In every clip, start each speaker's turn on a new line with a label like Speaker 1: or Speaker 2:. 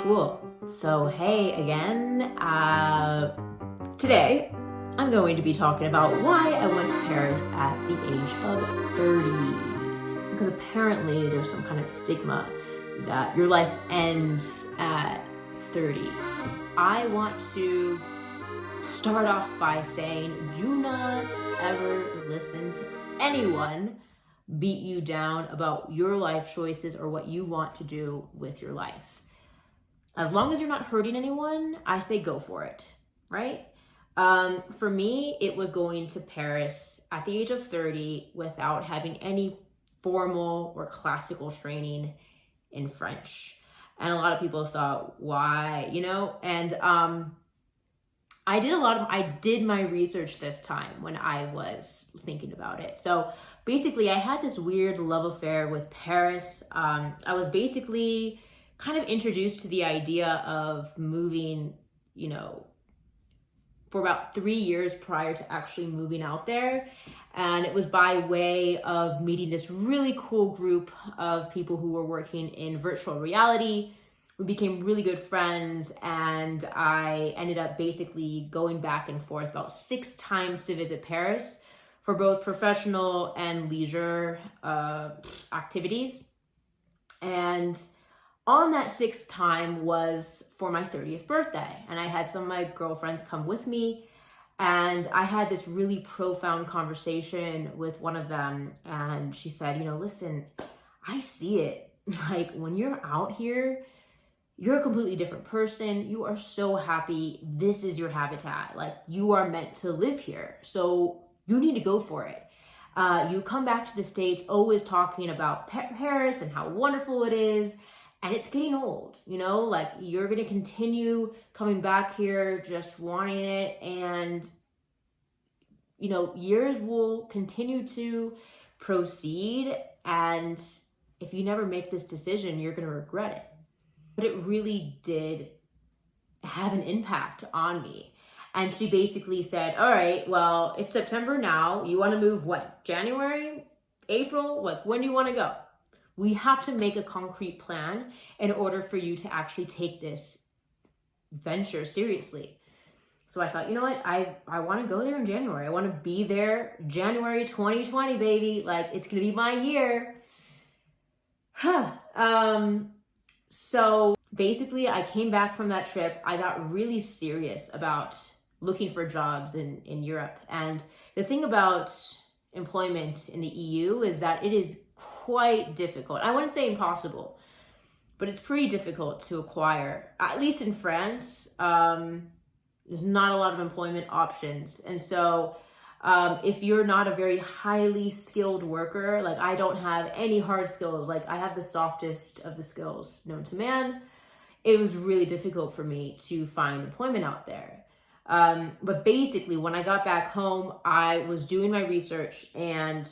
Speaker 1: Cool. So hey again, today I'm going to be talking about why I went to Paris at the age of 30. Because apparently there's some kind of stigma that your life ends at 30. I want to start off by saying, do not ever listen to anyone beat you down about your life choices or what you want to do with your life. As long as you're not hurting anyone, I say go for it, right? For me, it was going to Paris at the age of 30 without having any formal or classical training in French. And a lot of people thought, why, And I did my research this time when I was thinking about it. So basically, I had this weird love affair with Paris. I was basically kind of introduced to the idea of moving, for about 3 years prior to actually moving out there. And it was by way of meeting this really cool group of people who were working in virtual reality. We became really good friends, and I ended up basically going back and forth about 6 times to visit Paris for both professional and leisure activities. And on that 6th time was for my 30th birthday. And I had some of my girlfriends come with me. And I had this really profound conversation with one of them. And she said, listen, I see it. Like when you're out here, you're a completely different person. You are so happy. This is your habitat. Like you are meant to live here. So you need to go for it. You come back to the States always talking about Paris and how wonderful it is. And it's getting old, like you're going to continue coming back here, just wanting it. And, years will continue to proceed. And if you never make this decision, you're going to regret it. But it really did have an impact on me. And she basically said, all right, well, it's September now. You want to move when? January, April? Like, when do you want to go? We have to make a concrete plan in order for you to actually take this venture seriously. So I thought, you know what? I want to go there in January. I want to be there January 2020, baby. Like, it's going to be my year. So basically, I came back from that trip. I got really serious about looking for jobs in Europe. And the thing about employment in the EU is that it is quite difficult. I wouldn't say impossible, but it's pretty difficult to acquire. At least in France, there's not a lot of employment options. And so if you're not a very highly skilled worker, like I don't have any hard skills, like I have the softest of the skills known to man, it was really difficult for me to find employment out there. But basically, when I got back home, I was doing my research and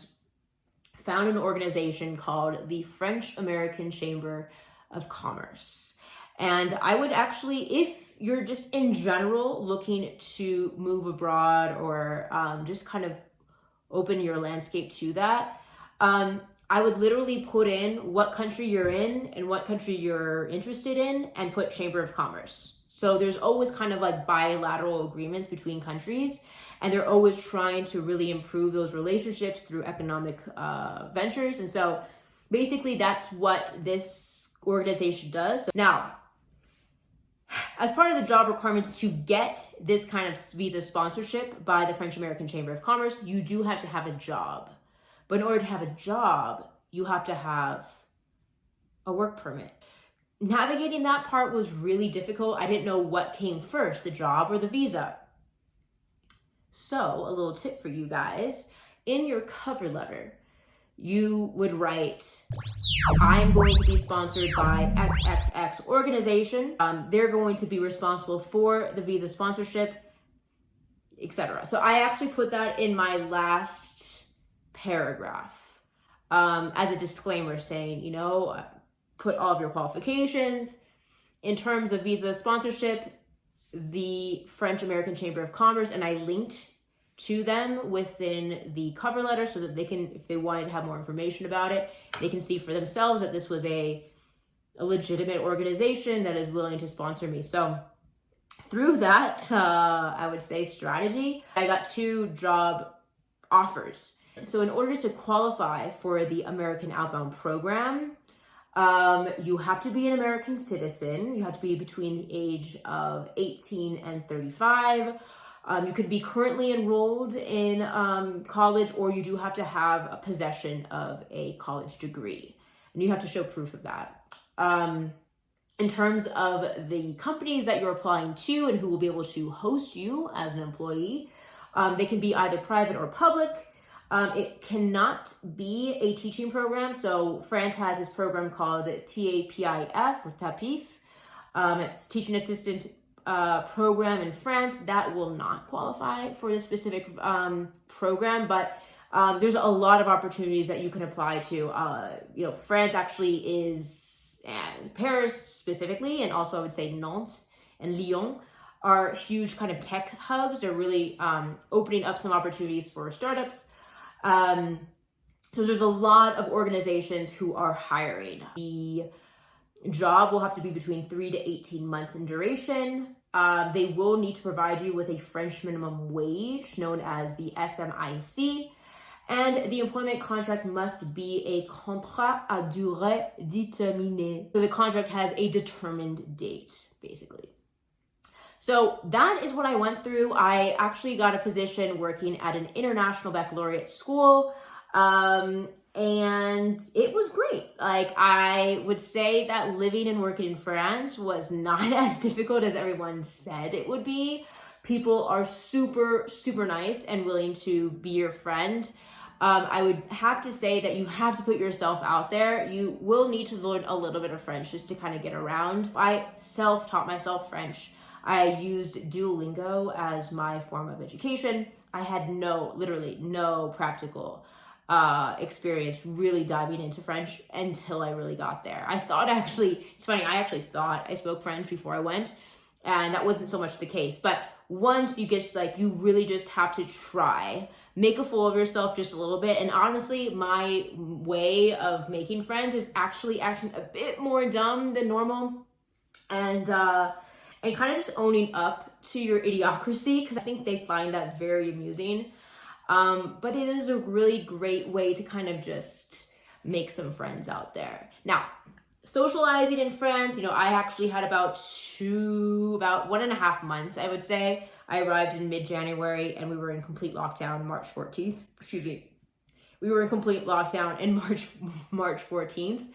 Speaker 1: found an organization called the French American Chamber of Commerce. And I would actually, if you're just in general looking to move abroad or just kind of open your landscape to that, I would literally put in what country you're in and what country you're interested in and put Chamber of Commerce. So there's always kind of like bilateral agreements between countries, and they're always trying to really improve those relationships through economic ventures. And so basically that's what this organization does. So now, as part of the job requirements to get this kind of visa sponsorship by the French American Chamber of Commerce, you do have to have a job. But in order to have a job, you have to have a work permit. Navigating that part was really difficult. I didn't know what came first, the job or the visa. So a little tip for you guys, in your cover letter, you would write, I'm going to be sponsored by XXX organization. They're going to be responsible for the visa sponsorship, etc. So I actually put that in my last paragraph as a disclaimer saying, put all of your qualifications. In terms of visa sponsorship, the French American Chamber of Commerce, and I linked to them within the cover letter so that they can, if they wanted to have more information about it, they can see for themselves that this was a a legitimate organization that is willing to sponsor me. So through that, I would say strategy, I got 2 job offers. So in order to qualify for the American Outbound Program, you have to be an American citizen. You have to be between the age of 18 and 35. You could be currently enrolled in college, or you do have to have a possession of a college degree, and you have to show proof of that. In terms of the companies that you're applying to and who will be able to host you as an employee, they can be either private or public. It cannot be a teaching program. So France has this program called TAPIF or TAPIF. It's teaching assistant program in France. That will not qualify for this specific program, but there's a lot of opportunities that you can apply to. France actually is, Paris specifically, and also I would say Nantes and Lyon are huge kind of tech hubs. They're really opening up some opportunities for startups. So there's a lot of organizations who are hiring. The job will have to be between 3 to 18 months in duration. They will need to provide you with a French minimum wage known as the SMIC. And the employment contract must be a contrat à durée déterminée. So the contract has a determined date, basically. So that is what I went through. I actually got a position working at an international baccalaureate school. And it was great. Like, I would say that living and working in France was not as difficult as everyone said it would be. People are super, super nice and willing to be your friend. I would have to say that you have to put yourself out there. You will need to learn a little bit of French just to kind of get around. I self-taught myself French. I used Duolingo as my form of education. I had literally no practical experience really diving into French until I really got there. It's funny, I actually thought I spoke French before I went, and that wasn't so much the case. But once you get, you really just have to try. Make a fool of yourself just a little bit. And honestly, my way of making friends is actually acting a bit more dumb than normal. And kind of just owning up to your idiocracy, because I think they find that very amusing. But it is a really great way to kind of just make some friends out there. Now, socializing in France, I actually had about 1.5 months, I would say. I arrived in mid-January and we were in complete lockdown March 14th. Excuse me. We were in complete lockdown in March 14th.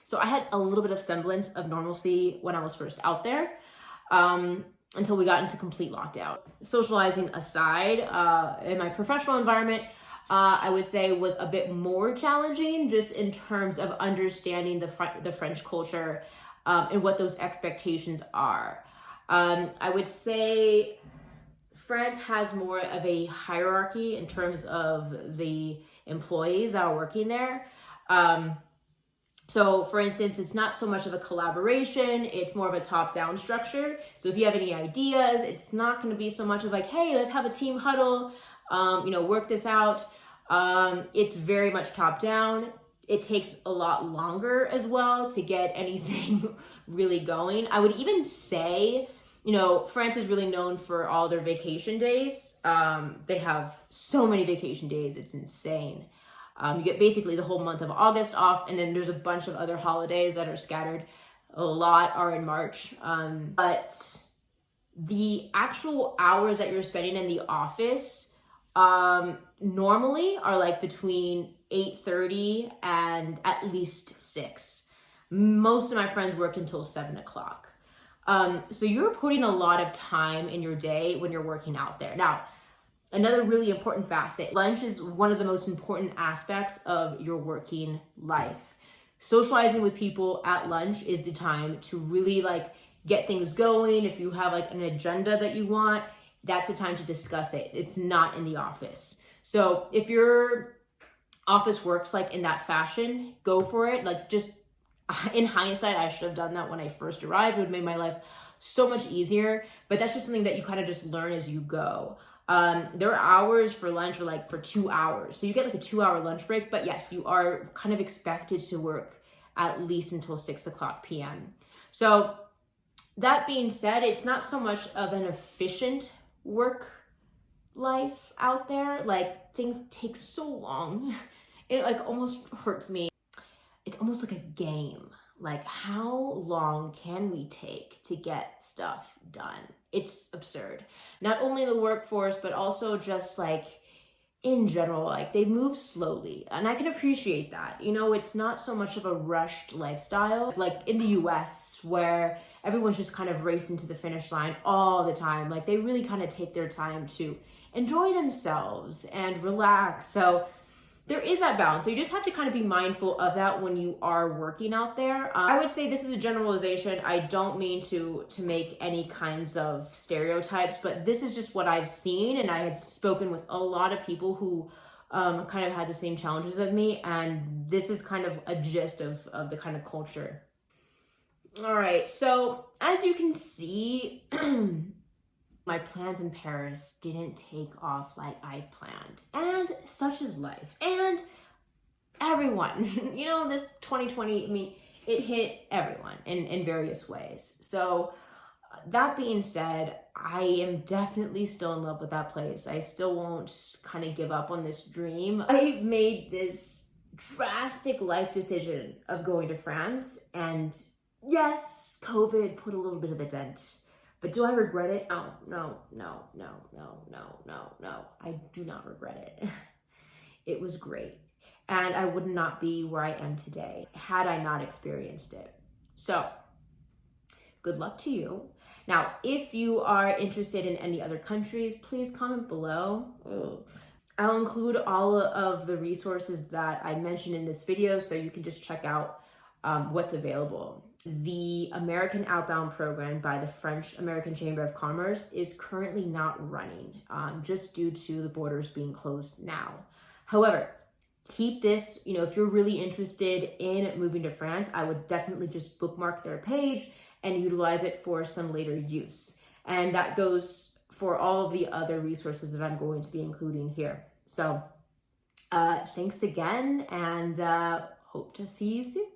Speaker 1: So I had a little bit of semblance of normalcy when I was first out there, until we got into complete lockdown. Socializing aside, in my professional environment, I would say was a bit more challenging, just in terms of understanding the French culture and what those expectations are. I would say France has more of a hierarchy in terms of the employees that are working there. So for instance, it's not so much of a collaboration, it's more of a top-down structure. So if you have any ideas, it's not going to be so much of like, hey, let's have a team huddle, work this out. It's very much top-down. It takes a lot longer as well to get anything really going. I would even say, France is really known for all their vacation days. They have so many vacation days, it's insane. You get basically the whole month of August off, and then there's a bunch of other holidays that are scattered. A lot are in March. But the actual hours that you're spending in the office normally are like between 8:30 and at least 6. Most of my friends worked until 7 o'clock. So you're putting a lot of time in your day when you're working out there. Now, Another really important facet, lunch is one of the most important aspects of your working life. Socializing with people at lunch is the time to really like get things going. If you have like an agenda that you want, that's the time to discuss it. It's not in the office. So if your office works like in that fashion, go for it. Like, just in hindsight, I should have done that when I first arrived. It would have made my life so much easier, but that's just something that you kind of just learn as you go. Their hours for lunch are like for 2 hours. So you get like a 2-hour lunch break, but yes, you are kind of expected to work at least until 6 o'clock p.m. So that being said, it's not so much of an efficient work life out there. Like, things take so long. It like almost hurts me. It's almost like a game. Like, how long can we take to get stuff done? It's absurd. Not only the workforce, but also just like in general, like they move slowly. And I can appreciate that. You know, it's not so much of a rushed lifestyle like in the US, where everyone's just kind of racing to the finish line all the time. Like, they really kind of take their time to enjoy themselves and relax. So there is that balance. So you just have to kind of be mindful of that when you are working out there. I would say this is a generalization. I don't mean to make any kinds of stereotypes, but this is just what I've seen. And I had spoken with a lot of people who kind of had the same challenges as me. And this is kind of a gist of the kind of culture. All right. So as you can see, my plans in Paris didn't take off like I planned, and such is life. And everyone, you know, this 2020, I mean, it hit everyone in various ways. So that being said, I am definitely still in love with that place. I still won't kind of give up on this dream. I made this drastic life decision of going to France, and yes, COVID put a little bit of a dent. But do I regret it? No. I do not regret it. It was great. And I would not be where I am today had I not experienced it. So, good luck to you. Now, if you are interested in any other countries, please comment below. I'll include all of the resources that I mentioned in this video, so you can just check out what's available. The American Outbound program by the French American Chamber of Commerce is currently not running, just due to the borders being closed now. However, keep this, you know, if you're really interested in moving to France, I would definitely just bookmark their page and utilize it for some later use. And that goes for all of the other resources that I'm going to be including here. So thanks again, and hope to see you soon.